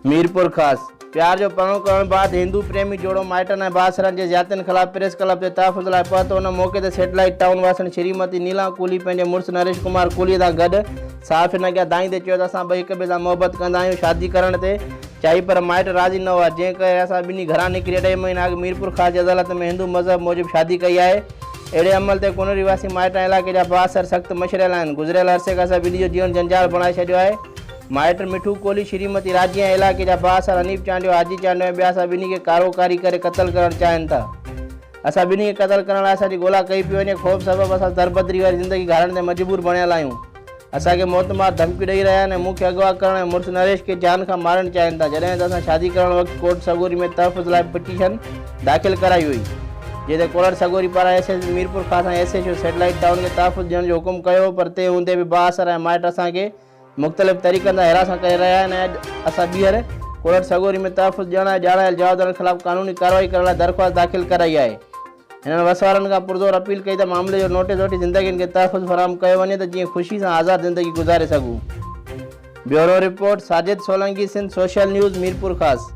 मीरपुर खास प्यार जो परणो करण बाद हिंदू प्रेमी जोड़ो माइटन ऐं भाउरनि जे ज़ातियुनि ख़िलाफ़ प्रेस क्लब जे तहफ़्फ़ुज़ लाइ पहुतो। उन मौक़े ते सैटेलाइट टाउन वासण श्रीमती नीला कूली पंहिंजे मुड़ुसु नरेश कुमार कूली सां गॾु साफ़ हिन अॻियां दाईंदे चयो त असां ॿई हिक ॿिए सां मुहबत कंदा आहियूं। शादी करण ते चाही पर माइट राज़ी न हुआ, जंहिं करे असां ॿिन्ही घरां निकिरी 2 महीना अॻु मीरपुर ख़ास जी अदालत में हिंदू मज़हब मूजिबि शादी कई आहे। अहिड़े अमल ते कुनरी वासी माइट ऐं इलाइक़े जा भाउर सख़्तु मशरियल आहिनि। गुज़िरियल अरसे खां असां ॿिन्ही जो जीवन जंजाल बणाए छॾियो आहे। माइट मिठू कोहली, श्रीमती राजी ऐं इलाइक़े जा भाउर हनीफ चांडियो, हाजी चांडियो ऐं ॿिया असां ॿिन्ही खे कारोकारी करे क़तल करणु चाहिनि था। असां ॿिन्ही खे क़तल करण लाइ असांजी ॻोल्हा कई पई वञे। ख़ौफ़ सबबु असां दरबदरी वारी ज़िंदगी गारण ते मजबूर बणियल आहियूं। असांखे मौतमार धमकी ॾेई रहिया आहिनि ऐं मूंखे अगवा करण ऐं मुड़ुसु नरेश खे जान खां मारणु चाहिनि था। जॾहिं त असां शादी करण वक़्तु कोर्ट सगोरी में तहफ़्फ़ुज़ लाइ पिटीशन दाख़िल कराई हुई, जंहिं ते कोर्ट सगोरी पारां एसएस मीरपुर खां एसएचओ सैटेलाइट टाउन खे तहफ़्फ़ुज़ ॾियण जो हुकुम कयो, पर तंहिं हूंदे बि भाउर ऐं माइट असांखे मुख़्तलिफ़ तरीक़नि सां हिरासत करे रहिया आहिनि ऐं असां ॿीहर कोर्ट सगोरी में तहफ़्फ़ुज़ ॾियण ऐं ॼाणायल जवाबदारनि ख़िलाफ़ क़ानूनी कार्रवाई करण लाइ दरख़्वास्त दाख़िल कराई आहे। हिननि वसवारनि खां पुरज़ोर अपील कई त मामले जो नोटिस वठी ज़िंदगियुनि खे तहफ़्फ़ुज़ फ़राहम कयो वञे त जीअं ख़ुशी सां आज़ादु ज़िंदगी गुज़ारे सघूं। Bureau report Sajid Solanki, Sindh social news, Mirpur खास।